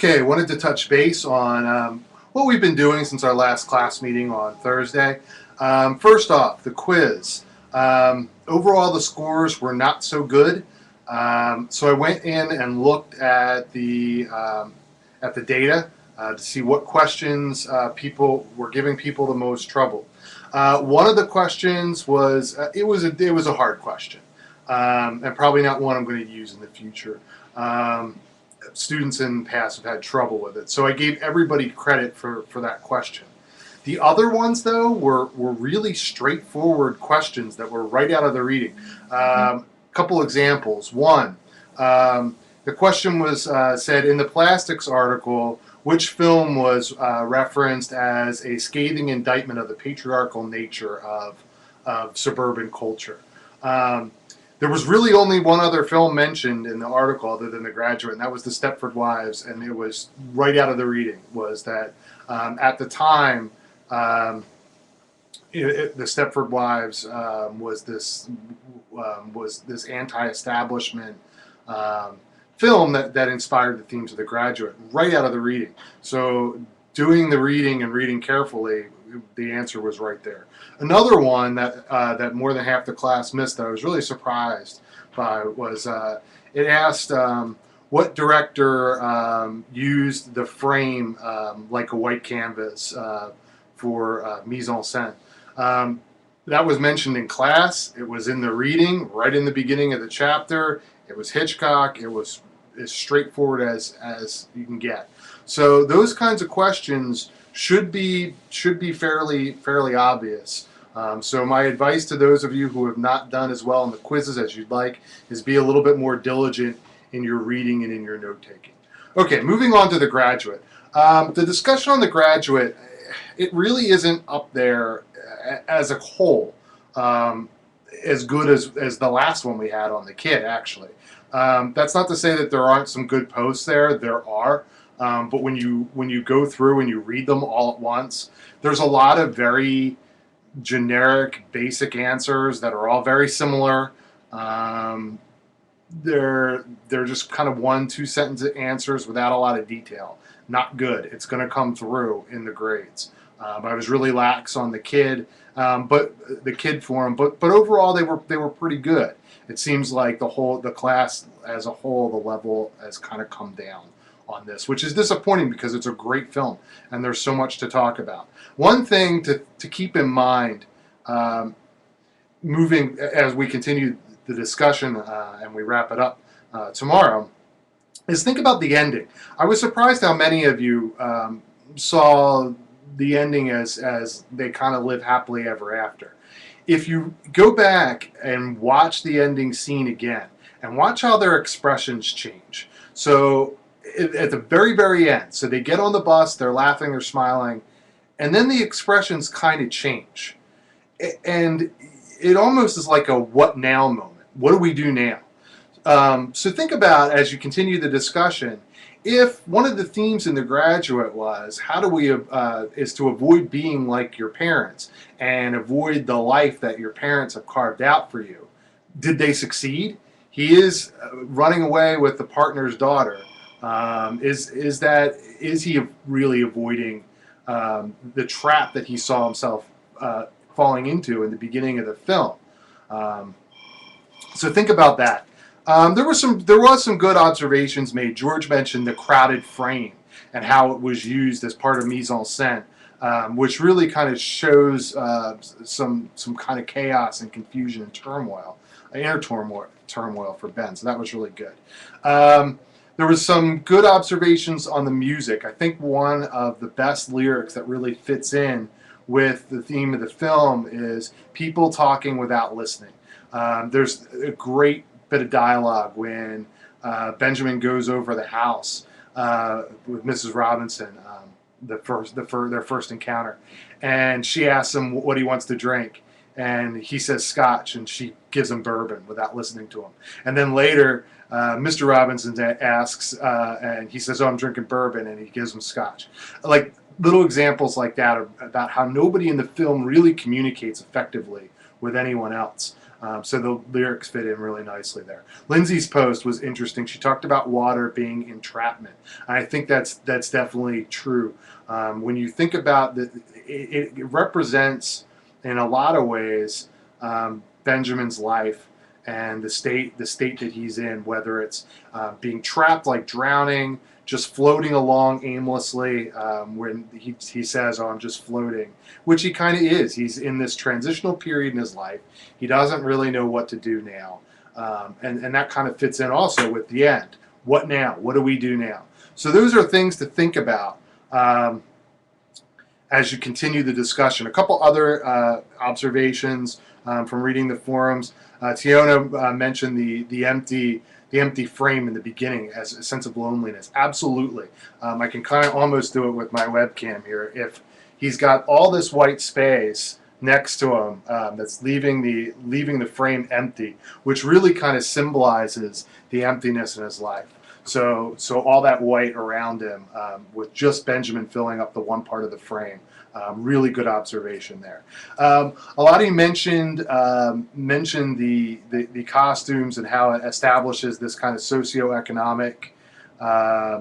Okay, wanted to touch base on what we've been doing since our last class meeting on Thursday. First off, the quiz. Overall, the scores were not so good. So I went in and looked at the data to see what questions people were giving people the most trouble. One of the questions was it was a hard question, and probably not one I'm going to use in the future. Students in the past have had trouble with it, so I gave everybody credit for that question. The other ones, though, were really straightforward questions that were right out of the reading. Couple examples. One, the question was said in the plastics article, which film was referenced as a scathing indictment of the patriarchal nature of suburban culture. There was really only one other film mentioned in the article other than The Graduate, and that was The Stepford Wives, and it was right out of the reading, was that at the time, The Stepford Wives was this anti-establishment film that inspired the themes of The Graduate, right out of the reading. So doing the reading and reading carefully, the answer was right there. Another one that more than half the class missed that I was really surprised by was it asked what director used the frame like a white canvas for mise en scène. That was mentioned in class. It was in the reading right in the beginning of the chapter. It was Hitchcock. It was as straightforward as you can get. So those kinds of questions should be fairly obvious. So my advice to those of you who have not done as well in the quizzes as you'd like is be a little bit more diligent in your reading and in your note taking. Okay, moving on to The Graduate. The discussion on The Graduate, it really isn't up there as a whole as good as the last one we had on The Kid, actually. That's not to say that there aren't some good posts there. There are. But when you go through and you read them all at once, there's a lot of very generic, basic answers that are all very similar. They're just kind of 1-2 sentence answers without a lot of detail. Not good. It's going to come through in the grades. I was really lax on The Kid, but the Kid forum. But overall, they were pretty good. It seems like the class as a whole, the level has kind of come down on this, which is disappointing because it's a great film and there's so much to talk about. One thing to keep in mind, moving as we continue the discussion and we wrap it up tomorrow, is think about the ending. I was surprised how many of you saw the ending as they kind of live happily ever after. If you go back and watch the ending scene again and watch how their expressions change. So at the very, very end, so they get on the bus, they're laughing, they're smiling, and then the expressions kind of change. And it almost is like a what now moment. What do we do now? So think about, as you continue the discussion, if one of the themes in The Graduate was how do we is to avoid being like your parents and avoid the life that your parents have carved out for you. Did they succeed? He is running away with the partner's daughter. Is he really avoiding the trap that he saw himself falling into in the beginning of the film? So think about that. There was some good observations made. George mentioned the crowded frame and how it was used as part of mise en scène, which really kind of shows some kind of chaos and confusion and inner turmoil for Ben. So that was really good. There was some good observations on the music. I think one of the best lyrics that really fits in with the theme of the film is people talking without listening. There's a great bit of dialogue when Benjamin goes over the house with Mrs. Robinson, their first encounter, and she asks him what he wants to drink, and he says scotch, and she gives him bourbon without listening to him. And then later, Mr. Robinson asks, and he says, "Oh, I'm drinking bourbon," and he gives him scotch. Like little examples like that about how nobody in the film really communicates effectively with anyone else. So the lyrics fit in really nicely there. Lindsay's post was interesting. She talked about water being entrapment. And I think that's definitely true. When you think about that, it represents in a lot of ways Benjamin's life and the state that he's in, whether it's being trapped, like drowning, just floating along aimlessly, when he says, "Oh, I'm just floating," which he kind of is. He's in this transitional period in his life. He doesn't really know what to do now, and that kind of fits in also with the end. What now? What do we do now? So those are things to think about as you continue the discussion. A couple other observations from reading the forums. Tiona mentioned the empty frame in the beginning as a sense of loneliness. Absolutely. I can kind of almost do it with my webcam here. If he's got all this white space next to him that's leaving the frame empty, which really kind of symbolizes the emptiness in his life. So all that white around him, with just Benjamin filling up the one part of the frame. Really good observation there. A lot of you mentioned the costumes and how it establishes this kind of socioeconomic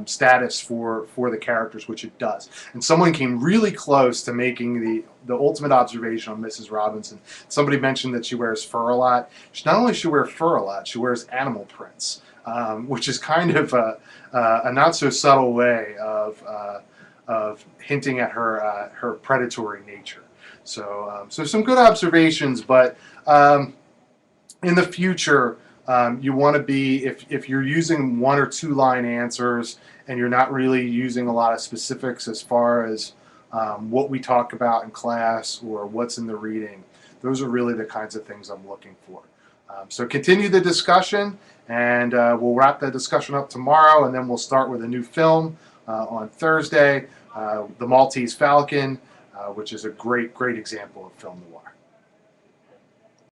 status for the characters, which it does. And someone came really close to making the ultimate observation on Mrs. Robinson. Somebody mentioned that she wears fur a lot. Not only does she wear fur a lot, she wears animal prints, which is kind of a not so subtle way of hinting at her predatory nature. So some good observations, but in the future, you want to be, if you're using 1 or 2 line answers and you're not really using a lot of specifics as far as what we talk about in class or what's in the reading, those are really the kinds of things I'm looking for. So continue the discussion, and we'll wrap that discussion up tomorrow, and then we'll start with a new film on Thursday, The Maltese Falcon, which is a great example of film noir.